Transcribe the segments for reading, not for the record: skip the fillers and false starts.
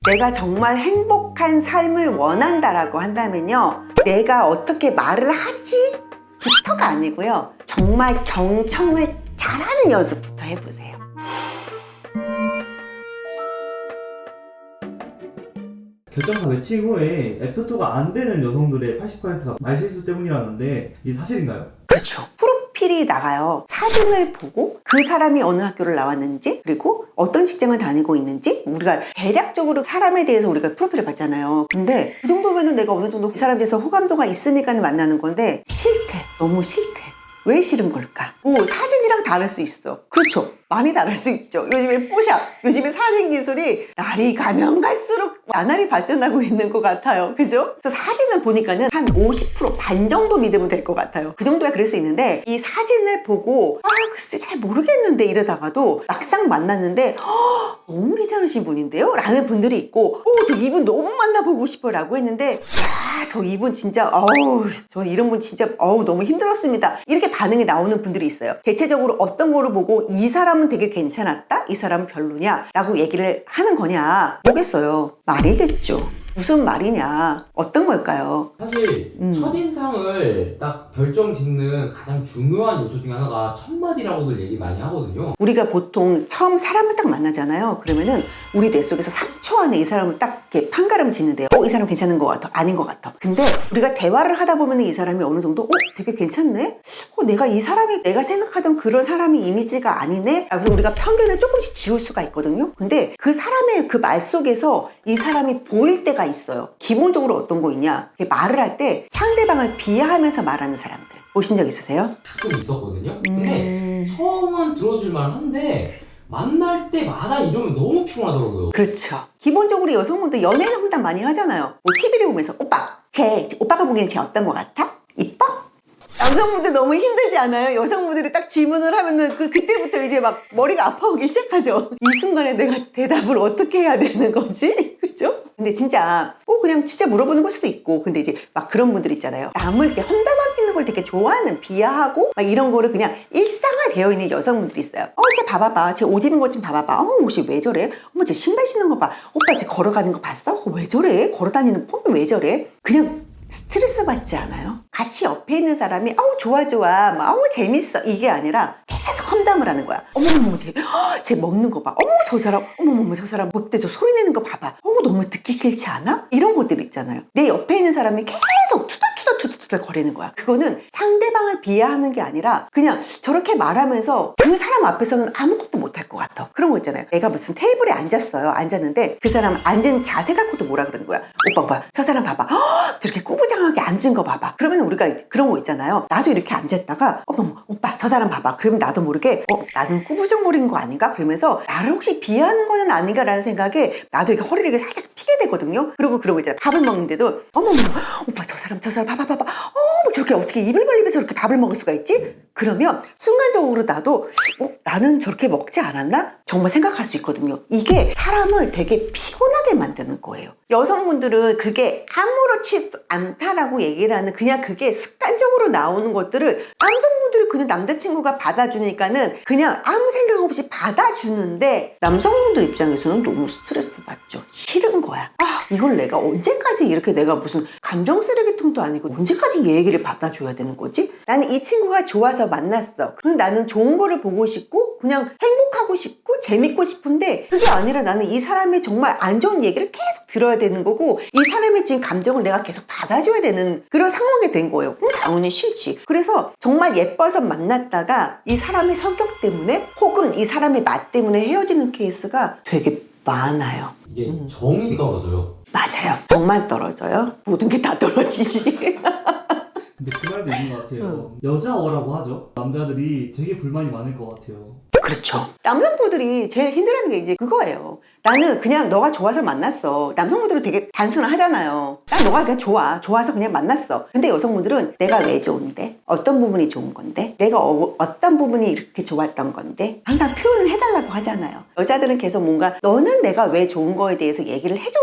내가 정말 행복한 삶을 원한다라고 한다면요, 내가 어떻게 말을 하지? 부터가 아니고요, 정말 경청을 잘하는 연습부터 해보세요. 결정사 매칭 후에 애프터가 안 되는 여성들의 80%가 말실수 때문이라는데 이게 사실인가요? 그렇죠. 프로필이 나가요. 사진을 보고 그 사람이 어느 학교를 나왔는지, 그리고 어떤 직장을 다니고 있는지, 우리가 대략적으로 사람에 대해서 우리가 프로필을 봤잖아요. 근데 그 정도면은 내가 어느 정도 이 사람에 대해서 호감도가 있으니까 만나는 건데, 싫대. 너무 싫대. 왜 싫은 걸까? 사진이랑 다를 수 있어. 그렇죠. 많이 다를 수 있죠. 요즘에 뽀샵, 요즘에 사진 기술이 날이 가면 갈수록 나날이 발전하고 있는 것 같아요. 그죠? 그래서 사진을 보니까는 한 50%, 반 정도 믿으면 될 것 같아요. 그 정도야 그럴 수 있는데, 이 사진을 보고 글쎄 잘 모르겠는데 이러다가도 막상 만났는데 너무 괜찮으신 분인데요? 라는 분들이 있고, 저 이분 너무 만나보고 싶어 라고 했는데, 저 이분 진짜 저 이런 분 진짜 너무 힘들었습니다, 이렇게 반응이 나오는 분들이 있어요. 대체적으로 어떤 거를 보고 이 사람은 되게 괜찮았다, 이 사람은 별로냐 라고 얘기를 하는 거냐? 뭐겠어요? 말이겠죠. 무슨 말이냐? 어떤 걸까요? 사실 첫인상을 딱 결정짓는 가장 중요한 요소 중에 하나가 첫마디라고들 얘기 많이 하거든요. 우리가 보통 처음 사람을 딱 만나잖아요. 그러면은 우리 뇌 속에서 3초 안에 이 사람을 딱 이렇게 판가름 짓는데요. 이 사람 괜찮은 것 같아, 아닌 것 같아. 근데 우리가 대화를 하다 보면 이 사람이 어느 정도 되게 괜찮네? 내가 이 사람이 내가 생각하던 그런 사람의 이미지가 아니네? 라고 우리가 편견을 조금씩 지울 수가 있거든요. 근데 그 사람의 그 말 속에서 이 사람이 보일 때가 있어요. 기본적으로 어떤 거 있냐? 말을 할 때 상대방을 비하하면서 말하는 사람들 보신 적 있으세요? 가끔 있었거든요. 근데 처음은 들어줄만 한데 만날 때마다 이러면 너무 피곤하더라고요. 그렇죠. 기본적으로 여성분들 연애 상담 많이 하잖아요. TV를 보면서 오빠가 보기엔 쟤 어떤 것 같아? 이뻐? 남성분들 너무 힘들지 않아요? 여성분들이 딱 질문을 하면은 그때부터 이제 막 머리가 아파오기 시작하죠. 이 순간에 내가 대답을 어떻게 해야 되는 거지? 그죠? 근데 진짜 그냥 진짜 물어보는 걸 수도 있고, 근데 이제 막 그런 분들 있잖아요. 남을 이렇게 험담하는 걸 되게 좋아하는, 비하하고 막 이런 거를 그냥 일상화되어 있는 여성분들이 있어요. 쟤 봐봐봐, 쟤 옷 입은 것 좀 봐봐봐, 옷이 왜 저래? 쟤 신발 신는 거 봐, 오빠 쟤 걸어가는 거 봤어? 왜 저래? 걸어다니는 폼이 왜 저래? 그냥 스트레스 받지 않아요? 같이 옆에 있는 사람이 좋아 재밌어, 이게 아니라 계속 험담을 하는 거야. 어머머머, 쟤 먹는 거 봐. 저 사람, 어머머머, 저 사람 못돼, 저 소리 내는 거 봐봐. 너무 듣기 싫지 않아? 이런 것들 있잖아요. 내 옆에 있는 사람이 계속 투덜투덜 거리는 거야. 그거는 상대방을 비하하는 게 아니라 그냥 저렇게 말하면서 그 사람 앞에서는 아무것도 못할 것 같아. 그런 거 있잖아요. 내가 무슨 테이블에 앉았는데 그 사람 앉은 자세 갖고도 뭐라 그러는 거야. 오빠 봐, 저 사람 봐봐, 저렇게 꾸부장하게 앉은 거 봐봐. 그러면 우리가 그런 거 있잖아요. 나도 이렇게 앉았다가 어머 오빠 저 사람 봐봐. 그러면 나도 모르게 나는 꾸부정거리는 거 아닌가? 그러면서 나를 혹시 비하하는 거는 아닌가라는 생각에 나도 이렇게 허리를 이렇게 살짝 피게 되거든요. 그리고 그런 거 있잖아요. 밥을 먹는데도 어머머 오빠 저 사람 봐봐 저렇게 어떻게 입을 벌리면서 저렇게 밥을 먹을 수가 있지? 그러면 순간적으로 나도 나는 저렇게 먹지 않았나? 정말 생각할 수 있거든요. 이게 사람을 되게 피곤하게 만드는 거예요. 여성분들은 그게 아무렇지 않다라고 얘기를 하는, 그냥 그게 습관적으로 나오는 것들을 남성분들이 그냥 남자친구가 받아주니까는 그냥 아무 생각 없이 받아주는데, 남성분들 입장에서는 너무 스트레스 받죠. 싫은 거야. 이걸 내가 언제까지 이렇게, 내가 무슨 감정 쓰레기통도 아니고 언제까지 이 얘기를 받아줘야 되는 거지? 나는 이 친구가 좋아서 만났어. 그럼 나는 좋은 거를 보고 싶고 그냥 행복하고 싶고 재밌고 싶은데, 그게 아니라 나는 이 사람의 정말 안 좋은 얘기를 계속 들어야 되는 거고, 이 사람의 지금 감정을 내가 계속 받아줘야 되는 그런 상황이 된 거예요. 그럼 당연히 싫지. 그래서 정말 예뻐서 만났다가 이 사람의 성격 때문에 혹은 이 사람의 맛 때문에 헤어지는 케이스가 되게 많아요. 이게 정이 떨어져요. 맞아요. 정말 떨어져요. 모든 게 다 떨어지지. 근데 그 말도 있는 것 같아요. 여자어라고 하죠. 남자들이 되게 불만이 많을 것 같아요. 그렇죠. 남성분들이 제일 힘들어하는 게 이제 그거예요. 나는 그냥 너가 좋아서 만났어. 남성분들은 되게 단순하잖아요. 난 너가 그냥 좋아서 그냥 만났어. 근데 여성분들은 내가 왜 좋은데? 어떤 부분이 좋은 건데? 내가 어떤 부분이 이렇게 좋았던 건데? 항상 표현을 해달라고 하잖아요. 여자들은 계속 뭔가 너는 내가 왜 좋은 거에 대해서 얘기를 해줘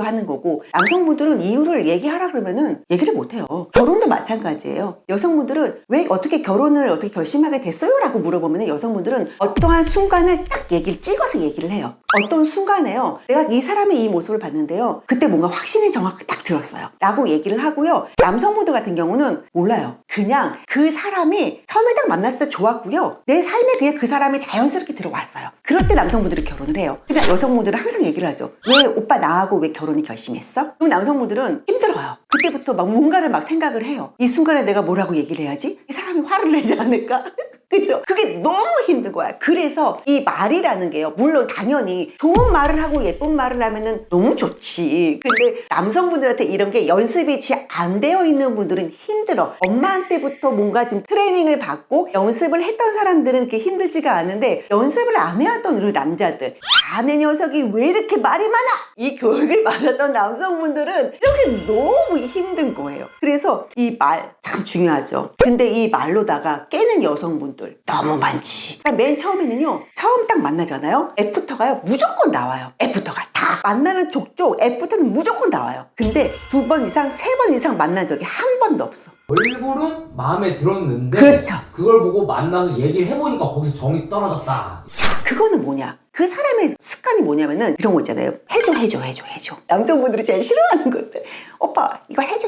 하는 거고, 남성분들은 이유를 얘기하라 그러면은 얘기를 못해요. 결혼도 마찬가지예요. 여성분들은 왜 어떻게 결혼을 어떻게 결심하게 됐어요? 라고 물어보면 여성분들은 어떠한 순간을 딱 찍어서 얘기를 해요. 어떤 순간에요. 내가 이 사람의 이 모습을 봤는데요. 그때 뭔가 확신이 정확히 딱 들었어요. 라고 얘기를 하고요. 남성분들 같은 경우는 몰라요. 그냥 그 사람이 처음에 딱 만났을 때 좋았고요. 내 삶에 그냥 그 사람이 자연스럽게 들어왔어요. 그럴 때 남성분들이 결혼을 해요. 근데 여성분들은 항상 얘기를 하죠. 왜 오빠 나하고 왜 결혼을 결심했어? 그럼 남성분들은 힘들어요. 그때부터 막 뭔가를 막 생각을 해요. 이 순간에 내가 뭐라고 얘기를 해야지? 이 사람이 화를 내지 않을까? 그죠? 그게 너무 힘든 거야. 그래서 이 말이라는 게요. 물론 당연히 좋은 말을 하고 예쁜 말을 하면은 너무 좋지. 근데 남성분들한테 이런 게 연습이 안 되어 있는 분들은 힘들어. 엄마한테부터 뭔가 좀 트레이닝을 받고 연습을 했던 사람들은 그렇게 힘들지가 않은데 연습을 안 해왔던 우리 남자들. 자네 녀석이 왜 이렇게 말이 많아? 이 교육을 받았던 남성분들은 이렇게 너무 힘든 거예요. 그래서 이 말 참 중요하죠. 근데 이 말로다가 깨는 여성분들 너무 많지. 그러니까 맨 처음에는요. 처음 딱 만나잖아요. 애프터가요. 무조건 나와요. 애프터가 다 만나는 족족 애프터는 무조건 나와요. 근데 2번 이상 3번 이상 만난 적이 한 번도 없어. 얼굴은 마음에 들었는데 그렇죠. 그걸 보고 만나서 얘기를 해보니까 거기서 정이 떨어졌다. 자, 그거는 뭐냐? 그 사람의 습관이 뭐냐면은 이런 거 있잖아요. 해줘. 남성분들이 제일 싫어하는 것들. 오빠 이거 해줘.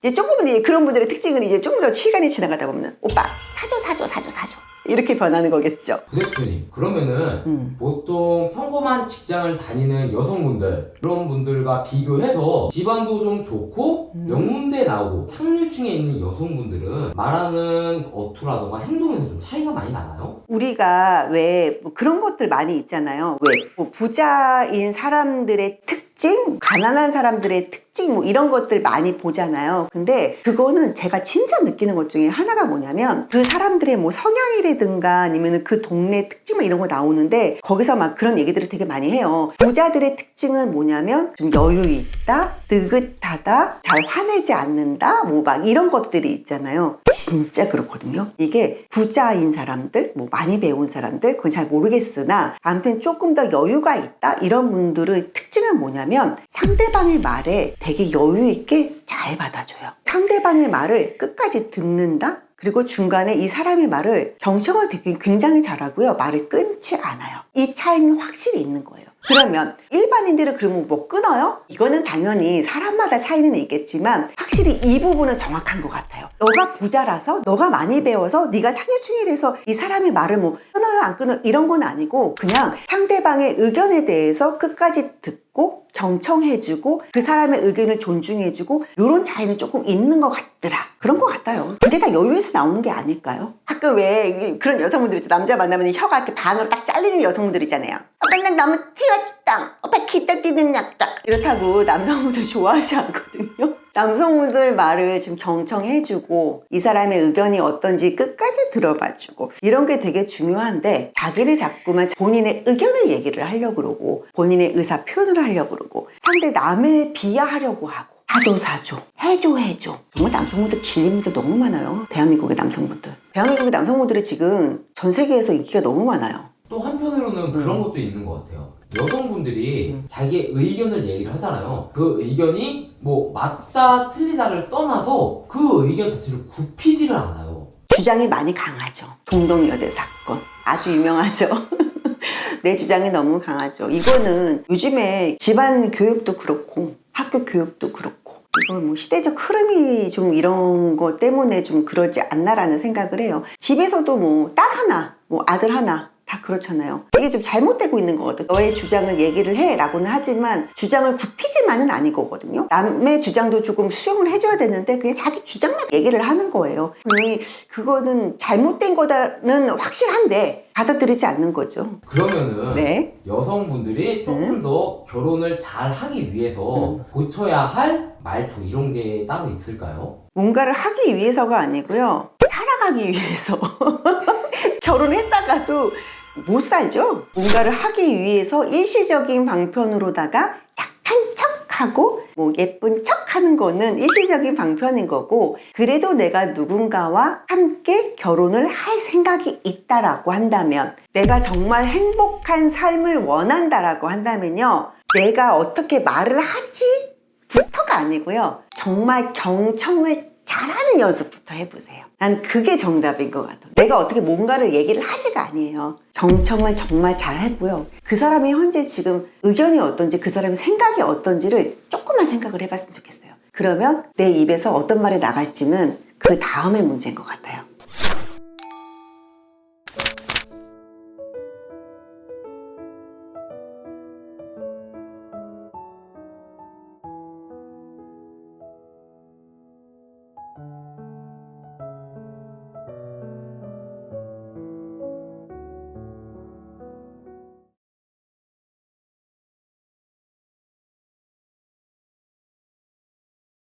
이제 조금은 이제 그런 분들의 특징은 이제 조금 더 시간이 지나가다 보면 오빠 사줘. 이렇게 변하는 거겠죠. 부대표님, 그러면은 보통 평범한 직장을 다니는 여성분들, 그런 분들과 비교해서 집안도 좀 좋고 명문대 나오고 상류층에 있는 여성분들은 말하는 어투라던가 행동에서 좀 차이가 많이 나나요? 우리가 왜 뭐 그런 것들 많이 있잖아요. 왜 뭐 부자인 사람들의 특징, 가난한 사람들의 특징 뭐 이런 것들 많이 보잖아요. 근데 그거는 제가 진짜 느끼는 것 중에 하나가 뭐냐면 그 사람들의 뭐 성향이라든가 아니면 그 동네 특징 막 이런 거 나오는데 거기서 막 그런 얘기들을 되게 많이 해요. 부자들의 특징은 뭐냐면 좀 여유 있다, 느긋하다, 잘 화내지 않는다, 뭐 막 이런 것들이 있잖아요. 진짜 그렇거든요. 이게 부자인 사람들, 뭐 많이 배운 사람들, 그건 잘 모르겠으나 아무튼 조금 더 여유가 있다 이런 분들의 특징은 뭐냐면 상대방의 말에 되게 여유 있게 잘 받아줘요. 상대방의 말을 끝까지 듣는다. 그리고 중간에 이 사람의 말을 경청을 되게 굉장히 잘하고요. 말을 끊지 않아요. 이 차이는 확실히 있는 거예요. 그러면 일반인들은 그러면 뭐 끊어요? 이거는 당연히 사람마다 차이는 있겠지만 확실히 이 부분은 정확한 것 같아요. 너가 부자라서 너가 많이 배워서 네가 상류층이라서 이 사람의 말을 뭐 끊어요 안 끊어요 이런 건 아니고 그냥 상대방의 의견에 대해서 끝까지 듣고 경청해주고 그 사람의 의견을 존중해주고 이런 차이는 조금 있는 것 같더라. 그런 것 같아요. 그게 다 여유에서 나오는 게 아닐까요? 가끔 왜 그런 여성분들 있죠. 남자 만나면 혀가 이렇게 반으로 딱 잘리는 여성분들 있잖아요. 오빠 난 너무 튀었다. 오빠 기타 뛰는 약다. 이렇다고 남성분들 좋아하지 않거든요. 남성분들 말을 좀 경청해주고 이 사람의 의견이 어떤지 끝까지 들어봐주고 이런 게 되게 중요한데 자기를 자꾸만 본인의 의견을 얘기를 하려고 그러고 본인의 의사 표현을 하려고 그러고 상대 남을 비하하려고 하고 사줘 해줘 정말 남성분들 질림도 너무 많아요. 대한민국의 남성분들이 지금 전 세계에서 인기가 너무 많아요. 또 한편으로는 그런 것도 있는 것 같아요. 여성분들이 자기의 의견을 얘기를 하잖아요. 그 의견이 뭐 맞다 틀리다를 떠나서 그 의견 자체를 굽히지를 않아요. 주장이 많이 강하죠. 동동여대 사건 아주 유명하죠. 내 주장이 너무 강하죠. 이거는 요즘에 집안 교육도 그렇고 학교 교육도 그렇고 이거 뭐 시대적 흐름이 좀 이런 것 때문에 좀 그러지 않나라는 생각을 해요. 집에서도 뭐 딸 하나, 뭐 아들 하나 다 그렇잖아요. 이게 좀 잘못되고 있는 것 같아요. 너의 주장을 얘기를 해 라고는 하지만 주장을 굽히지만은 아니거든요. 남의 주장도 조금 수용을 해줘야 되는데 그냥 자기 주장만 얘기를 하는 거예요. 분명히 그거는 잘못된 거다는 확실한데 받아들이지 않는 거죠. 그러면은 네. 여성분들이 조금 더 결혼을 잘 하기 위해서 고쳐야 할 말투 이런 게 따로 있을까요? 뭔가를 하기 위해서가 아니고요. 살아가기 위해서. 결혼했다가도 못 살죠. 뭔가를 하기 위해서 일시적인 방편으로다가 착한 척하고 뭐 예쁜 척하는 거는 일시적인 방편인 거고 그래도 내가 누군가와 함께 결혼을 할 생각이 있다라고 한다면 내가 정말 행복한 삶을 원한다라고 한다면요. 내가 어떻게 말을 하지? 부터가 아니고요. 정말 경청을 잘하는 연습부터 해보세요. 난 그게 정답인 것 같아요. 내가 어떻게 뭔가를 얘기를 하지가 아니에요. 경청을 정말 잘 하고요. 그 사람이 현재 지금 의견이 어떤지, 그 사람의 생각이 어떤지를 조금만 생각을 해봤으면 좋겠어요. 그러면 내 입에서 어떤 말이 나갈지는 그 다음의 문제인 것 같아요.